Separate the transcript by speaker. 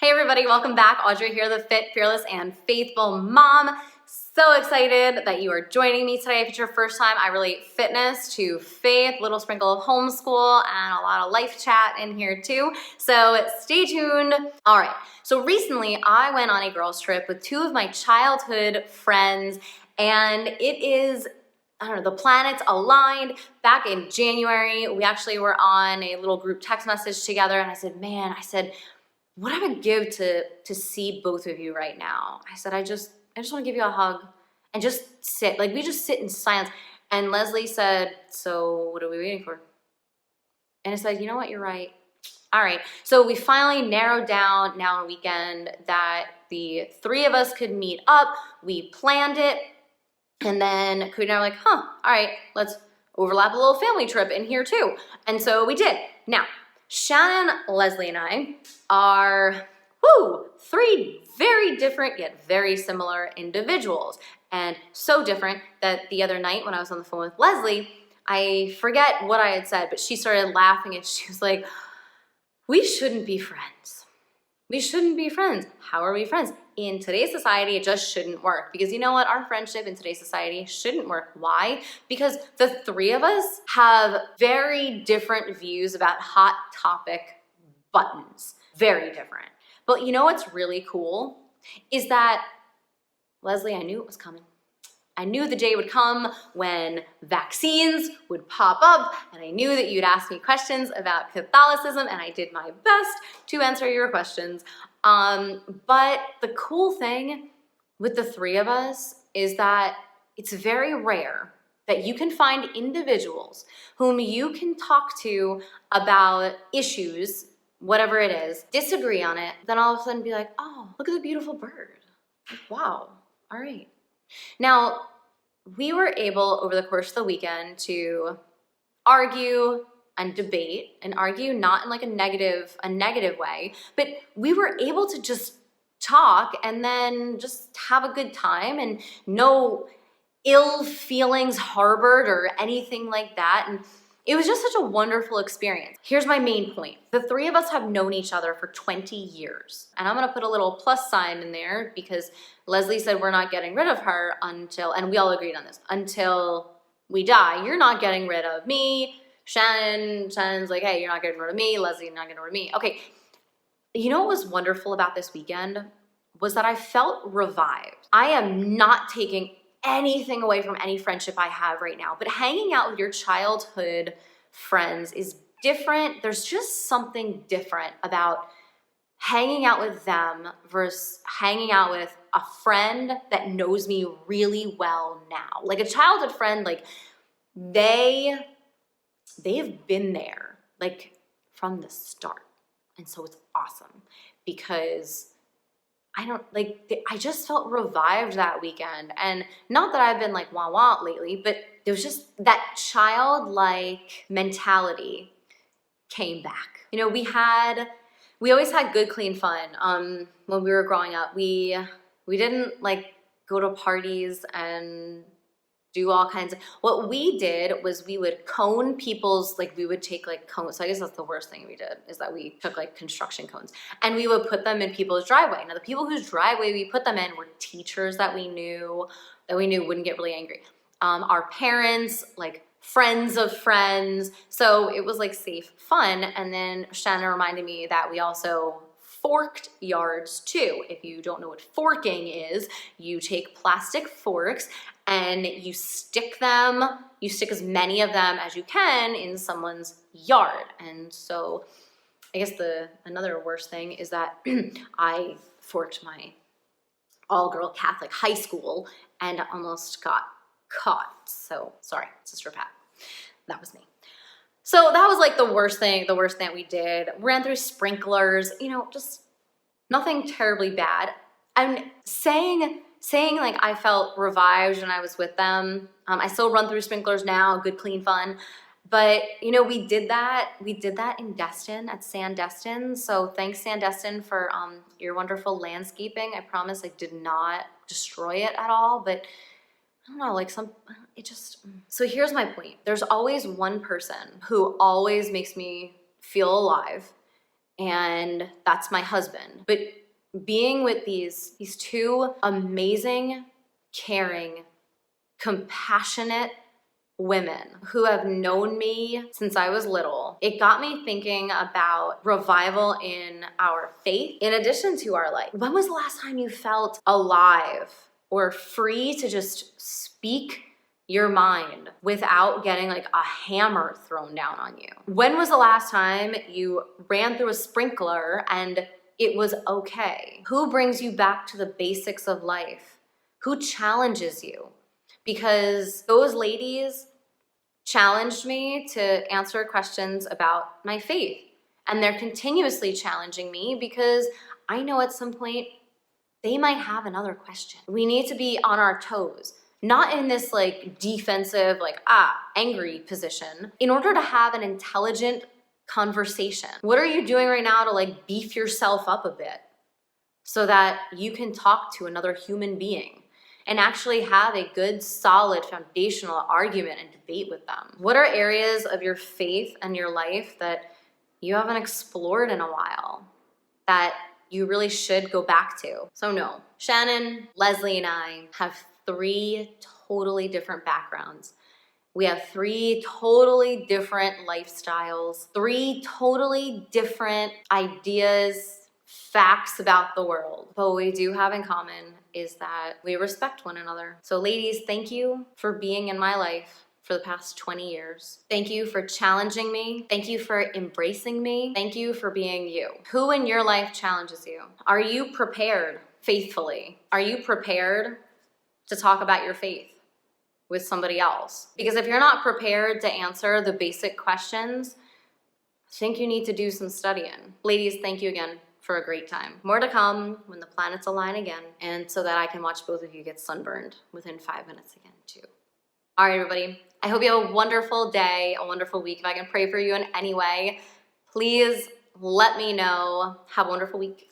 Speaker 1: Hey everybody, welcome back. Audrey here, the fit, fearless, and faithful mom. So excited that you are joining me today. If it's your first time, I relate fitness to faith, little sprinkle of homeschool, and a lot of life chat in here too. So stay tuned. All right, so recently I went on a girls trip with two of my childhood friends, and it is, I don't know, the planets aligned. Back in January, we actually were on a little group text message together, and I said, what I would give to see both of you right now. I said, I just want to give you a hug and just sit. Like, we just sit in silence. And Leslie said, so what are we waiting for? And I said, you know what, you're right. All right. So we finally narrowed down now on a weekend that the three of us could meet up. We planned it. And then Cody and I were like, all right, let's overlap a little family trip in here too. And so we did. Now, Shannon, Leslie, and I are three very different yet very similar individuals. And so different that the other night when I was on the phone with Leslie, I forget what I had said, but she started laughing and she was like, we shouldn't be friends. We shouldn't be friends. How are we friends? In today's society, it just shouldn't work. Because you know what? Our friendship in today's society shouldn't work. Why? Because the three of us have very different views about hot topic buttons. Very different. But you know what's really cool? Is that, Leslie, I knew it was coming. I knew the day would come when vaccines would pop up, and I knew that you'd ask me questions about Catholicism, and I did my best to answer your questions. But the cool thing with the three of us is that it's very rare that you can find individuals whom you can talk to about issues, whatever it is, disagree on it, then all of a sudden be like, oh, look at the beautiful bird. Like, wow, all right. Now, we were able over the course of the weekend to argue and debate, and argue not in like a negative way, but we were able to just talk and then just have a good time and no ill feelings harbored or anything like that. And it was just such a wonderful experience. Here's my main point. The three of us have known each other for 20 years. And I'm gonna put a little plus sign in there because Leslie said we're not getting rid of her until, and we all agreed on this, until we die. You're not getting rid of me. Shannon's like, hey, you're not getting rid of me. Leslie, you're not getting rid of me. Okay, you know what was wonderful about this weekend was that I felt revived. I am not taking anything away from any friendship I have right now, but hanging out with your childhood friends is different. There's just something different about hanging out with them versus hanging out with a friend that knows me really well now. Like a childhood friend, like they've been there like from the start. And so it's awesome because I just felt revived that weekend. And not that I've been like wah-wah lately, but there was just that childlike mentality came back. You know, we always had good, clean fun. When we were growing up, we didn't like go to parties and do all kinds of, what we did was we would cone people's, like we would take like cones. So I guess that's the worst thing we did is that we took like construction cones and we would put them in people's driveway. Now the people whose driveway we put them in were teachers that we knew wouldn't get really angry. Our parents, like friends of friends. So it was like safe fun. And then Shannon reminded me that we also forked yards too. If you don't know what forking is, you take plastic forks and you stick as many of them as you can in someone's yard. And so I guess another worst thing is that I forked my all-girl Catholic high school and almost got caught. So sorry, Sister Pat, that was me. So that was like the worst thing that we did. Ran through sprinklers, you know, just nothing terribly bad. And saying like I felt revived when I was with them. I still run through sprinklers now, good, clean fun. But you know, we did that in Destin at Sandestin. So thanks Sandestin for your wonderful landscaping. I promise I did not destroy it at all, but I don't know, like so here's my point. There's always one person who always makes me feel alive and that's my husband. But being with these two amazing, caring, compassionate women who have known me since I was little, it got me thinking about revival in our faith in addition to our life. When was the last time you felt alive or free to just speak your mind without getting like a hammer thrown down on you? When was the last time you ran through a sprinkler and it was okay? Who brings you back to the basics of life? Who challenges you? Because those ladies challenged me to answer questions about my faith. And they're continuously challenging me because I know at some point they might have another question. We need to be on our toes, not in this like defensive, like, angry position, in order to have an intelligent conversation. What are you doing right now to like beef yourself up a bit so that you can talk to another human being and actually have a good, solid, foundational argument and debate with them? What are areas of your faith and your life that you haven't explored in a while that you really should go back to? So no, Shannon, Leslie, and I have 3 totally different backgrounds. We have 3 totally different lifestyles, 3 totally different ideas, facts about the world. But what we do have in common is that we respect one another. So ladies, thank you for being in my life for the past 20 years. Thank you for challenging me. Thank you for embracing me. Thank you for being you. Who in your life challenges you? Are you prepared faithfully? Are you prepared to talk about your faith with somebody else? Because if you're not prepared to answer the basic questions, I think you need to do some studying. Ladies, thank you again for a great time. More to come when the planets align again, and so that I can watch both of you get sunburned within 5 minutes again too. All right, everybody. I hope you have a wonderful day, a wonderful week. If I can pray for you in any way, please let me know. Have a wonderful week.